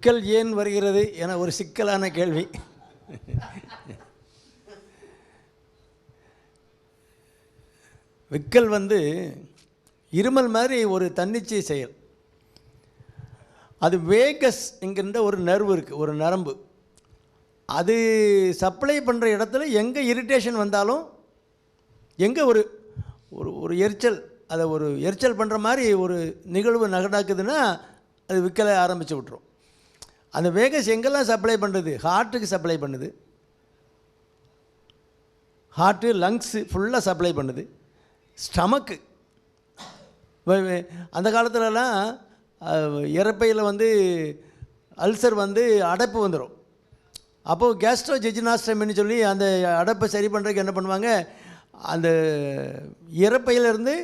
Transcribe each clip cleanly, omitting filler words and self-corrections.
விக்கல் ஏன் வருகிறது என ஒரு சிக்கலான கேள்வி. விக்கல் இருமல் மாதிரி ஒரு தன்னிச்சை செயல். அது வேகஸ் என்கின்ற ஒரு நர்வு இருக்குது, ஒரு நரம்பு. அது சப்ளை பண்ணுற இடத்துல எங்கே இரிட்டேஷன் வந்தாலும், எங்கே ஒரு ஒரு எரிச்சல், அதை ஒரு எரிச்சல் பண்ணுற மாதிரி ஒரு நிகழ்வு நடக்குதுன்னா அது விக்கலை ஆரம்பித்து விட்டுரும். அந்த வேகஸ் எங்கெல்லாம் சப்ளை பண்ணுறது? ஹார்ட்டுக்கு சப்ளை பண்ணுது, ஹார்ட்டு லங்ஸு ஃபுல்லாக சப்ளை பண்ணுது, ஸ்டமக்கு. அந்த காலத்துலலாம் இறப்பையில் அல்சர் அடைப்பு வந்துடும். அப்போது கேஸ்ட்ரோஜெஜினாஸ்டமின்னு சொல்லி அந்த அடைப்பை சரி பண்ணுறதுக்கு என்ன பண்ணுவாங்க, அந்த இறப்பையிலேருந்து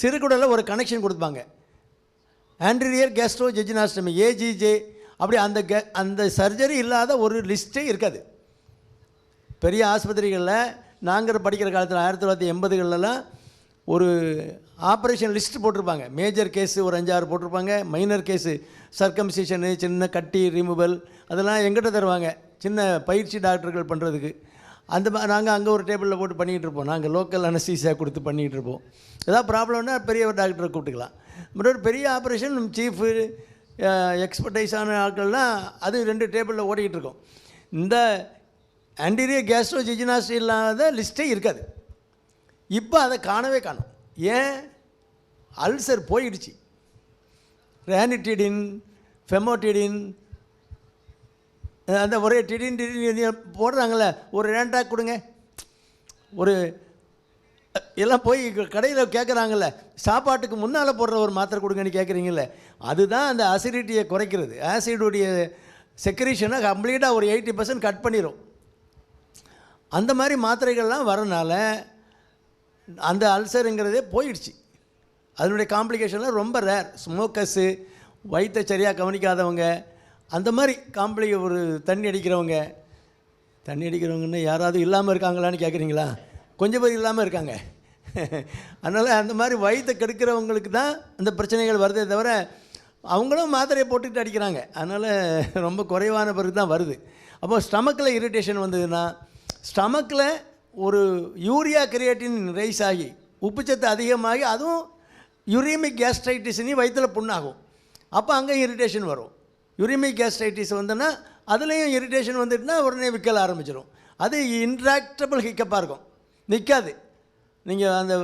சிறுகுடலில் ஒரு கனெக்ஷன் கொடுப்பாங்க. ஆன்டீரியர் கேஸ்ட்ரோஜெஜினாஸ்டமி, ஏஜிஜே. அப்படி அந்த சர்ஜரி இல்லாத ஒரு லிஸ்ட்டே இருக்காது. பெரிய ஆஸ்பத்திரிகளில் நாங்கள் படிக்கிற காலத்தில் 1980களெலாம் ஒரு ஆப்ரேஷன் லிஸ்ட் போட்டிருப்பாங்க. மேஜர் கேஸு ஒரு 5-6 போட்டிருப்பாங்க. மைனர் கேஸு சர்க்கம்சிஷனு, சின்ன கட்டி ரிமூவல், அதெல்லாம் எங்கிட்ட தருவாங்க சின்ன பயிற்சி டாக்டர்கள் பண்ணுறதுக்கு. நாங்கள் அங்கே ஒரு டேபிளில் போட்டு பண்ணிகிட்டு இருப்போம். நாங்கள் லோக்கல் அனஸ்தீசியா கொடுத்து பண்ணிகிட்டு இருப்போம். ஏதாவது ப்ராப்ளம்னா பெரிய டாக்டரை கூப்பிட்டுக்கலாம். மற்றொரு பெரிய ஆப்ரேஷன் சீஃபு எக்ஸ்பர்டைஸான ஆட்கள்லாம் அது 2 டேபிளில் ஓடிக்கிட்டு இருக்கோம். இந்த ஆன்டீரியர் கேஸ்ட்ரோஜெஜினாஸ்டி இல்லாத லிஸ்ட்டே இருக்காது. இப்போ அதை காணவே காணும். ஏன்? அல்சர் போயிடுச்சு. ரேனிட்டிடின், ஃபெமோட்டிடின், அந்த ஒரே டிடின் போடுறாங்கள, ஒரு ரேண்டாக் கொடுங்க, ஒரு எல்லாம் போய் கடையில் கேட்குறாங்கல்ல, சாப்பாட்டுக்கு முன்னால் போடுற ஒரு மாத்திரை கொடுங்கன்னு கேட்குறீங்கள, அதுதான் அந்த அசிடிட்டியை குறைக்கிறது. ஆசிடுடைய செக்ரீஷனை கம்ப்ளீட்டாக ஒரு 80% கட் பண்ணிடும். அந்த மாதிரி மாத்திரைகள்லாம் வரனால அந்த அல்சருங்கிறதே போயிடுச்சு. அதனுடைய காம்ப்ளிகேஷன்லாம் ரொம்ப ரேர். ஸ்மோக்கர்ஸு, வயிற்றை சரியாக கவனிக்காதவங்க, அந்த மாதிரி ஒரு தண்ணி அடிக்கிறவங்கன்னா யாராவது இல்லாமல் இருக்காங்களான்னு கேட்குறீங்களா? கொஞ்சம் பேர் இல்லாமல் இருக்காங்க. அதனால் அந்த மாதிரி வயிற்றை கெடுக்கிறவங்களுக்கு தான் அந்த பிரச்சனைகள் வருதே தவிர, அவங்களும் மாத்திரையை போட்டுக்கிட்டு அடிக்கிறாங்க. அதனால் ரொம்ப குறைவான பிறகு தான் வருது. அப்போ ஸ்டமக்கில் இரிட்டேஷன் வந்ததுன்னா, ஸ்டமக்கில் ஒரு யூரியா கிரியேட்டின் ரைஸ் ஆகி உப்புச்சத்து அதிகமாகி அதுவும் யூரிமிக் கேஸ்ட்ரைட்டிஸ்னு வயிற்றில் புண்ணாகும். அப்போ அங்கே இரிட்டேஷன் வரும். யூரிமிக் கேஸ்ட்ரைட்டிஸ் வந்தோன்னா அதுலேயும் இரிட்டேஷன் வந்துட்டுனா உடனே விக்கல் ஆரம்பிச்சிடும். அது இன்ட்ராக்டபிள் ஹிக்கப்பாக இருக்கும், நிற்காது. நீங்கள் அந்த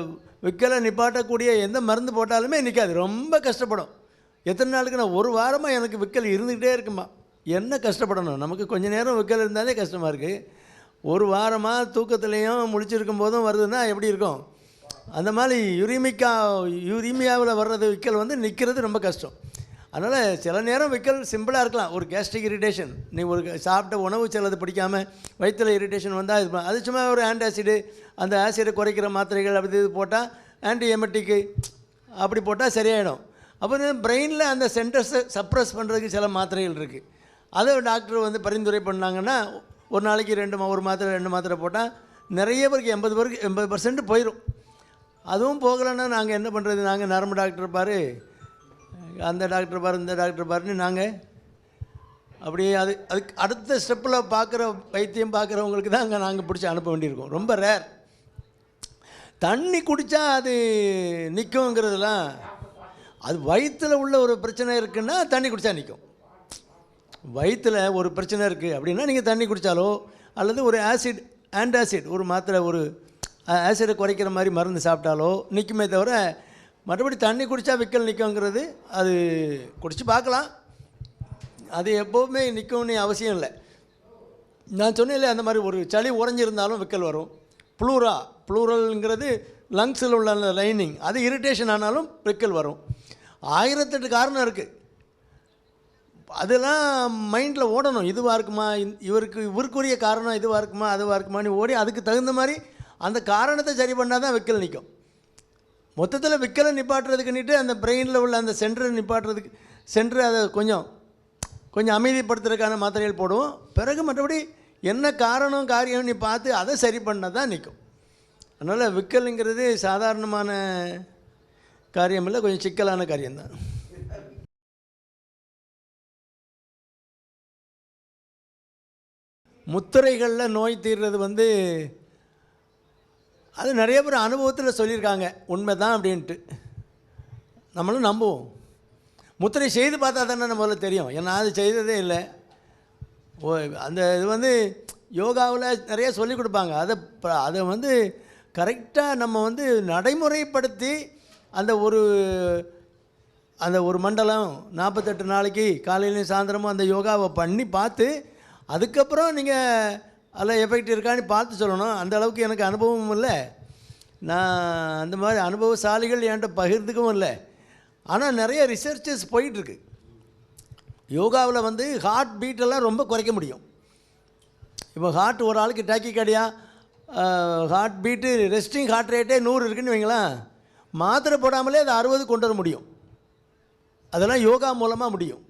விக்கலை நிப்பாட்டக்கூடிய எந்த மருந்து போட்டாலுமே நிற்காது, ரொம்ப கஷ்டப்படும். எத்தனை நாளுக்குன்னா, 1 வாரமாக எனக்கு விக்கல் இருந்துக்கிட்டே இருக்குமா. என்ன கஷ்டப்படணும்? நமக்கு கொஞ்சம் நேரம் விக்கல் இருந்தாலே கஷ்டமாக இருக்குது. 1 வாரமாக தூக்கத்துலேயும் முழிச்சிருக்கும் போதும் வருதுன்னா எப்படி இருக்கும்? அந்த மாதிரி யூரிமியாவில் வர்றது விக்கல் நிற்கிறது ரொம்ப கஷ்டம். அதனால் சில நேரம் விக்கல் சிம்பிளாக இருக்கலாம். ஒரு கேஸ்ட்ரிக் இரிட்டேஷன், நீ ஒரு சாப்பிட்ட உணவு சிலது பிடிக்காமல் வயிற்றில் இரிட்டேஷன் வந்தால் அது சும்மா ஒரு ஆன்டாசிடு, அந்த ஆசிடை குறைக்கிற மாத்திரைகள் அப்படி இது போட்டால், ஆன்டி எமெட்டிக்கு அப்படி போட்டால் சரியாயிடும். அப்புறம் பிரெயினில் அந்த சென்டர்ஸை சப்ரஸ் பண்ணுறதுக்கு சில மாத்திரைகள் இருக்குது. அதை டாக்டர் பரிந்துரை பண்ணாங்கன்னா ஒரு நாளைக்கு 1 மாத்திரை 2 மாத்திரை போட்டால் நிறைய பேருக்கு 80% போயிடும். அதுவும் போகலைன்னா நாங்கள் என்ன பண்ணுறது? நாங்கள் நரம்பு டாக்டர் பாரு, அந்த டாக்டர் பாரு, இந்த டாக்டர் பாருன்னு நாங்கள் அப்படியே அதுக்கு அடுத்த ஸ்டெப்பில் வைத்தியம் பார்க்குறவங்களுக்கு தான் அங்கே நாங்கள் பிடிச்சி அனுப்ப வேண்டியிருக்கோம். ரொம்ப ரேர். தண்ணி குடித்தா அது நிற்குங்கிறதுலாம், அது வயிற்றில் உள்ள ஒரு பிரச்சனை இருக்குன்னா தண்ணி குடித்தா நிற்கும். வயிற்றில் ஒரு பிரச்சனை இருக்குது அப்படின்னா நீங்கள் தண்ணி குடித்தாலோ அல்லது ஒரு ஆன்டாசிட் ஒரு மாத்திரை, ஒரு ஆசிடை குறைக்கிற மாதிரி மருந்து சாப்பிட்டாலோ நிற்குமே தவிர, மற்றபடி தண்ணி குடித்தா விக்கல் நிற்குங்கிறது அது குடித்து பார்க்கலாம். அது எப்போவுமே நிற்கும்னு அவசியம் இல்லை. நான் சொன்னேன்ல, அந்த மாதிரி ஒரு சளி உறைஞ்சிருந்தாலும் விக்கல் வரும். ப்ளூரல்ங்கிறது லங்ஸில் உள்ள அந்த லைனிங், அது இரிட்டேஷன் ஆனாலும் விக்கல் வரும். 1008 காரணம் இருக்குது. அதெல்லாம் மைண்டில் ஓடணும். இதுவாக இருக்குமா, இவருக்குரிய காரணம் இதுவாக இருக்குமா, அதுவாக இருக்குமான்னு ஓடி அதுக்கு தகுந்த மாதிரி அந்த காரணத்தை சரி பண்ணால் தான் விக்கல் நிற்கும். மொத்தத்தில் விக்கலை நிப்பாட்டுறதுக்குன்னுட்டு அந்த பிரெயினில் உள்ள அந்த சென்டரை அதை கொஞ்சம் அமைதிப்படுத்துறதுக்கான மாத்திரைகள் போடுவோம். பிறகு மற்றபடி என்ன காரியம்னு பார்த்து அதை சரி பண்ணால் தான் நிற்கும். அதனால் விக்கலுங்கிறது சாதாரணமான காரியம் இல்லை, கொஞ்சம் சிக்கலான காரியம்தான். முத்திரைகளில் நோய் தீர்றது வந்து அது நிறைய பேர் அனுபவத்தில் சொல்லியிருக்காங்க உண்மை தான் அப்படின்ட்டு நம்மளும் நம்புவோம். முத்திரை செய்து பார்த்தா தானே நம்மள தெரியும். ஏன்னா அது செய்ததே இல்லை. அந்த இது வந்து யோகாவில் நிறைய சொல்லிக் கொடுப்பாங்க. அதை வந்து கரெக்டாக நம்ம வந்து நடைமுறைப்படுத்தி அந்த ஒரு மண்டலம் 48 நாளைக்கு காலையிலையும் சாயந்தரமும் அந்த யோகாவை பண்ணி பார்த்து அதுக்கப்புறம் நீங்கள் அதில் எஃபெக்ட் இருக்கான்னு பார்த்து சொல்லணும். அந்த அளவுக்கு எனக்கு அனுபவமும் இல்லை. நான் அந்த மாதிரி அனுபவசாலிகள் என்கிட்ட பகிர்ந்துக்கவும் இல்லை. ஆனால் நிறைய ரிசர்ச்சஸ் போயிட்டுருக்கு. யோகாவில் வந்து ஹார்ட் பீட்டெல்லாம் ரொம்ப குறைக்க முடியும். இப்போ ஹார்ட் ஒரு ஆளுக்கு tachycardia heart beat resting heart ரேட்டே 100 இருக்குதுன்னு வைங்களேன், மாத்திரை போடாமலே அது 60 கொண்டு வர முடியும். அதெல்லாம் யோகா மூலமாக முடியும்.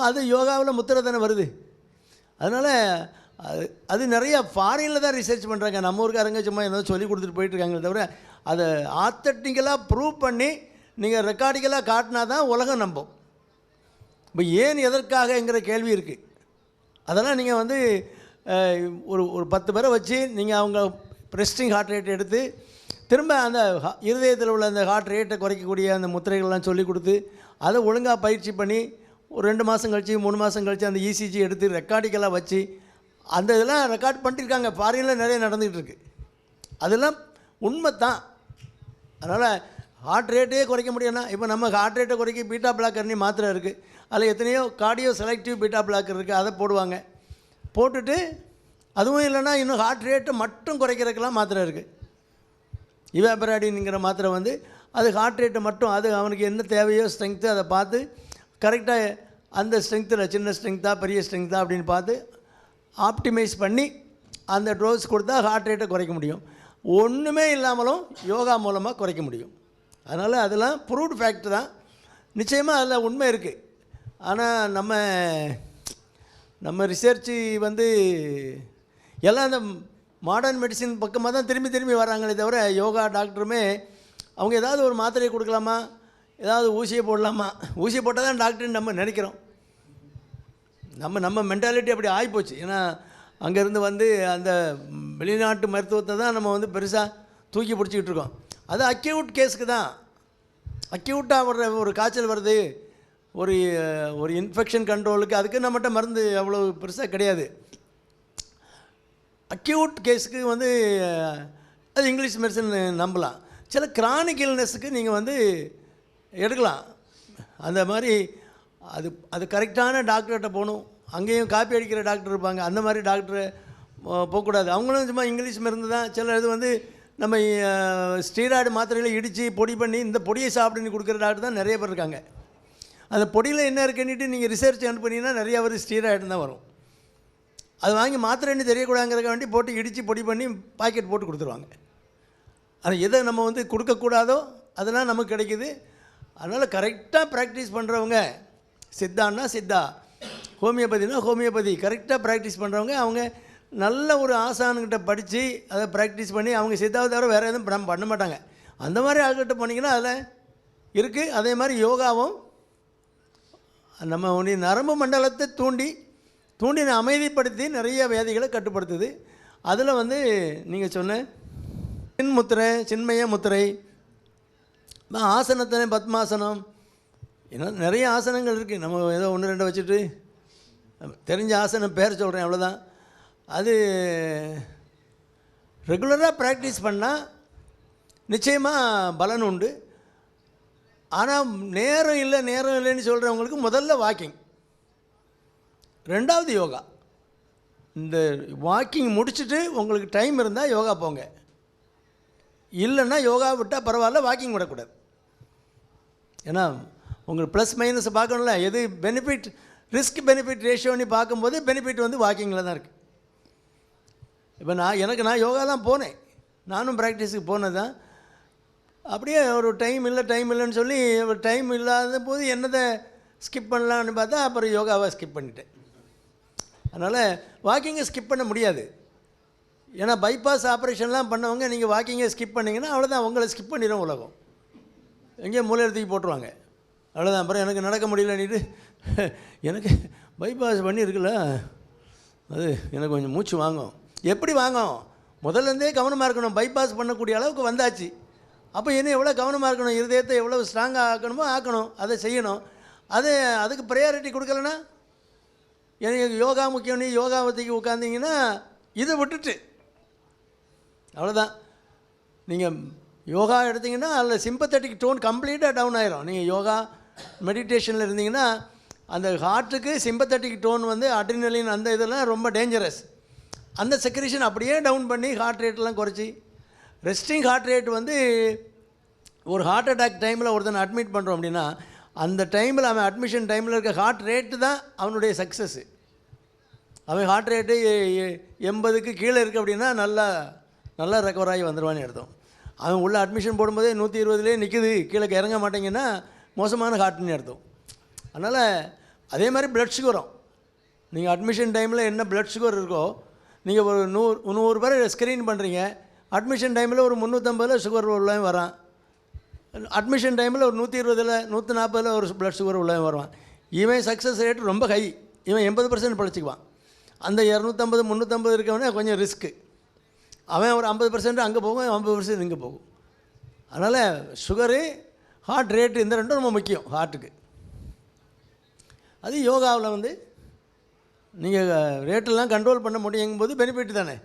அது யோகாவில் முத்திரை தானே வருது. அதனால் அது நிறையா ஃபாரினில் தான் ரிசர்ச் பண்ணுறாங்க. நம்ம ஊருக்காரங்க சும்மா ஏதாவது சொல்லி கொடுத்துட்டு போயிட்டுருக்காங்களே தவிர அதை ஆத்தட்டிக்கலாக ப்ரூவ் பண்ணி நீங்கள் ரெக்கார்டிக்கலாக காட்டினா தான் உலகம் நம்பும். இப்போ ஏன் எதற்காகங்கிற கேள்வி இருக்குது. அதெல்லாம் நீங்கள் வந்து ஒரு 10 பேரை வச்சு நீங்கள் அவங்க ரெஸ்டிங் ஹார்ட் ரேட் எடுத்து திரும்ப அந்த இருதயத்தில் உள்ள அந்த ஹார்ட் ரேட்டை குறைக்கக்கூடிய அந்த முத்திரைகள்லாம் சொல்லி கொடுத்து அதை ஒழுங்காக பயிற்சி பண்ணி ஒரு 2 மாதம் கழித்து 3 மாதம் கழித்து அந்த இசிஜி எடுத்து ரெக்கார்டிக்கலாக வச்சு அந்த இதெல்லாம் ரெக்கார்ட் பண்ணிட்டுருக்காங்க. ஃபாரினில் நிறைய நடந்துகிட்டு இருக்குது. அதெல்லாம் உண்மை தான். அதனால் ஹார்ட் ரேட்டே குறைக்க முடியும்னா இப்போ நம்ம ஹார்ட் ரேட்டை குறைக்க பீட்டா பிளாக்கர்னி மாத்திரை இருக்குது. அதில் எத்தனையோ கார்டியோ செலக்டிவ் பீட்டா பிளாக்கர் இருக்குது. அதை போடுவாங்க. போட்டுட்டு அதுவும் இல்லைன்னா இன்னும் ஹார்ட் ரேட்டை மட்டும் குறைக்கிறதுக்கெல்லாம் மாத்திரை இருக்குது. இவாபராடின்ங்கிற மாத்திரை வந்து அது ஹார்ட் ரேட்டை மட்டும் அது அவனுக்கு என்ன தேவையோ ஸ்ட்ரென்த்து அதை பார்த்து கரெக்டாக அந்த ஸ்ட்ரென்த்தில் சின்ன ஸ்ட்ரென்த்தா பெரிய ஸ்ட்ரென்த்தா அப்படின்னு பார்த்து ஆப்டிமைஸ் பண்ணி அந்த டோஸ் கொடுத்தா ஹார்ட் ரேட்டை குறைக்க முடியும். ஒன்றுமே இல்லாமலும் யோகா மூலமாக குறைக்க முடியும். அதனால் அதெல்லாம் ப்ரூவ்டு ஃபேக்ட் தான். நிச்சயமாக அதில் உண்மை இருக்குது. ஆனால் நம்ம ரிசர்ச்சு வந்து எல்லாம் அந்த மாடர்ன் மெடிசின் பக்கமாக தான் திரும்பி வராங்களே தவிர யோகா டாக்டருமே அவங்க ஏதாவது ஒரு மாத்திரையை கொடுக்கலாமா, ஏதாவது ஊசியை போடலாமா, ஊசியை போட்டால் தான் டாக்டர்னு நம்ம நினைக்கிறோம். நம்ம மென்டாலிட்டி அப்படி ஆகிப்போச்சு. ஏன்னா அங்கேருந்து வந்து அந்த வெளிநாட்டு மருத்துவத்தை தான் நம்ம வந்து பெருசாக தூக்கி பிடிச்சிக்கிட்டு இருக்கோம். அது அக்யூட் கேஸுக்கு தான். அக்யூட்டாக வர்ற ஒரு காய்ச்சல் வருது, ஒரு இன்ஃபெக்ஷன் கண்ட்ரோலுக்கு அதுக்கு நம்மகிட்ட மருந்து அவ்வளோ பெருசாக கிடையாது. அக்யூட் கேஸுக்கு வந்து அது இங்கிலீஷ் மெடிசன் நம்பலாம். சில கிரானிக் இல்னஸுக்கு நீங்கள் வந்து எடுக்கலாம். அந்த மாதிரி அது கரெக்டான டாக்டர்கிட்ட போகணும். அங்கேயும் காப்பி அடிக்கிற டாக்டர் இருப்பாங்க. அந்த மாதிரி டாக்டர் போகக்கூடாது. அவங்களும் சும்மா இங்கிலீஷ் மருந்து தான். சில இது வந்து நம்ம ஸ்டீராய்டு மாத்திரைகளை இடித்து பொடி பண்ணி இந்த பொடியை சாப்பிடுன்னு கொடுக்குற டாக்டர் தான் நிறைய பேர் இருக்காங்க. அந்த பொடியில் என்ன இருக்குன்னுட்டு நீங்கள் ரிசர்ச் அனுப்புனீங்கன்னா நிறையா பேர் ஸ்டீராய்டு தான் வரும். அது வாங்கி மாத்திரைன்னு தெரியக்கூடாதுங்கிறக்க வேண்டி போட்டு இடித்து பொடி பண்ணி பாக்கெட் போட்டு கொடுத்துருவாங்க. ஆனால் எதை நம்ம வந்து கொடுக்கக்கூடாதோ அதெல்லாம் நமக்கு கிடைக்குது. அதனால் கரெக்டாக ப்ராக்டிஸ் பண்ணுறவங்க, சித்தான்னா சித்தா, ஹோமியோபதினா ஹோமியோபதி, கரெக்டாக ப்ராக்டிஸ் பண்ணுறவங்க அவங்க நல்ல ஒரு ஆசானுக்கிட்ட படித்து அதை ப்ராக்டிஸ் பண்ணி அவங்க சித்தாவை தவிர வேறு எதுவும் பண்ண மாட்டாங்க. அந்த மாதிரி ஆள்கிட்ட போனீங்கன்னா அதில் இருக்குது. அதே மாதிரி யோகாவும் நம்ம நரம்பு மண்டலத்தை தூண்டி அமைதிப்படுத்தி நிறைய வியாதிகளை கட்டுப்படுத்துது. அதில் வந்து நீங்கள் சொன்ன சின்முத்திரை, சின்மய முத்திரை, ஆசனத்திலே பத்மாசனம், இன்னும் நிறைய ஆசனங்கள் இருக்குது. நம்ம ஏதோ 1-2 வச்சுட்டு தெரிஞ்ச ஆசனம் பேர் சொல்கிறேன், அவ்வளோதான். அது ரெகுலராக ப்ராக்டிஸ் பண்ணால் நிச்சயமாக பலன் உண்டு. ஆனால் நேரம் இல்லைன்னு சொல்கிறவங்களுக்கு முதல்ல வாக்கிங், 2வது யோகா. இந்த வாக்கிங் முடிச்சுட்டு உங்களுக்கு டைம் இருந்தால் யோகா போங்க. இல்லைன்னா யோகா விட்டால் பரவாயில்ல, வாக்கிங் விடக்கூடாது. ஏன்னா உங்களுக்கு ப்ளஸ் மைனஸ் பார்க்கணும்ல. எது பெனிஃபிட், ரிஸ்க் பெனிஃபிட் ரேஷியோன்னு பார்க்கும்போது பெனிஃபிட் வந்து வாக்கிங்கில் தான் இருக்குது. இப்போ நான் யோகா தான் போனேன். நானும் ப்ராக்டிஸுக்கு போனது தான். அப்படியே ஒரு டைம் இல்லைன்னு சொல்லி ஒரு டைம் இல்லாத போது என்னதை ஸ்கிப் பண்ணலான்னு பார்த்தா அப்புறம் யோகாவை ஸ்கிப் பண்ணிட்டேன். அதனால் வாக்கிங்கை ஸ்கிப் பண்ண முடியாது. ஏன்னா பைபாஸ் ஆப்ரேஷன்லாம் பண்ணவங்க நீங்கள் வாக்கிங்கை ஸ்கிப் பண்ணிங்கன்னா அவ்வளோதான், உங்களை ஸ்கிப் பண்ணிடும் உலகம். எங்கேயோ மூலையில் தூக்கி போட்டுருவாங்க, அவ்வளோதான். அப்புறம் எனக்கு நடக்க முடியலன்னுட்டு எனக்கு பைபாஸ் பண்ணியிருக்குல்ல அது எனக்கு கொஞ்சம் மூச்சு வாங்கும். எப்படி வாங்கும்? முதல்லேருந்தே கவனமாக இருக்கணும். பைபாஸ் பண்ணக்கூடிய அளவுக்கு வந்தாச்சு. அப்போ இன்னும் எவ்வளோ கவனமாக இருக்கணும், இருதயத்தை எவ்வளோ ஸ்ட்ராங்காக ஆக்கணுமோ ஆக்கணும், அதை செய்யணும். அதுக்கு ப்ரையாரிட்டி கொடுக்கலன்னா, எனக்கு யோகா முக்கியம், நீ யோகாவத்துக்கு உட்காந்திங்கன்னா இதை விட்டுட்டு அவ்வளோதான். நீங்கள் யோகா எடுத்திங்கன்னா அதில் சிம்பத்தட்டிக் டோன் கம்ப்ளீட்டாக டவுன் ஆயிரும். நீங்கள் யோகா மெடிடேஷனில் இருந்தீங்கன்னா அந்த ஹார்ட்டுக்கு சிம்பத்தட்டிக் டோன் வந்து அட்ரினலின் அந்த இதெல்லாம் ரொம்ப டேஞ்சரஸ். அந்த செக்ரேஷன் அப்படியே டவுன் பண்ணி ஹார்ட் ரேட்டெலாம் குறைச்சி, ரெஸ்டிங் ஹார்ட் ரேட் வந்து ஒரு ஹார்ட் அட்டாக் டைமில் ஒருத்தனை அட்மிட் பண்ணுறோம் அப்படின்னா அந்த டைமில் அவன் அட்மிஷன் டைமில் இருக்க ஹார்ட் ரேட்டு தான் அவனுடைய சக்ஸஸ்ஸு. அவன் ஹார்ட் ரேட்டு 80க்கு கீழே இருக்குது அப்படின்னா நல்லா ரெக்கவர் ஆகி வந்துடுவான்னு அர்த்தம். அவன் உள்ள அட்மிஷன் போடும்போதே 120லேயே நிற்குது, கீழே இறங்க மாட்டேங்கன்னா மோசமான ஹார்ட்னு அர்த்தம். அதனால் அதே மாதிரி ப்ளட் சுகரும் நீங்கள் அட்மிஷன் டைமில் என்ன ப்ளட் சுகர் இருக்கோ, நீங்கள் ஒரு 100 பேர் ஸ்க்ரீன் பண்ணுறீங்க, அட்மிஷன் டைமில் ஒரு 350 சுகர் உள்ளவன் வரான், அட்மிஷன் டைமில் ஒரு 120 140 ஒரு ப்ளட் சுகர் உள்ளவன் வருவான். இவன் சக்ஸஸ் ரேட் ரொம்ப ஹை, இவன் 80% பழச்சிக்குவான். அந்த 250 350 இருக்கவனே கொஞ்சம் ரிஸ்க்கு, அவன் ஒரு 50% அங்கே போகும், 50% இங்கே போகும். அதனால் சுகரு ஹார்ட் ரேட்டு இந்த ரெண்டும் ரொம்ப முக்கியம் ஹார்ட்டுக்கு. அது யோகாவில் வந்து நீங்கள் ரேட்டெல்லாம் கண்ட்ரோல் பண்ண முடியுங்கும்போது பெனிஃபிட் தானே.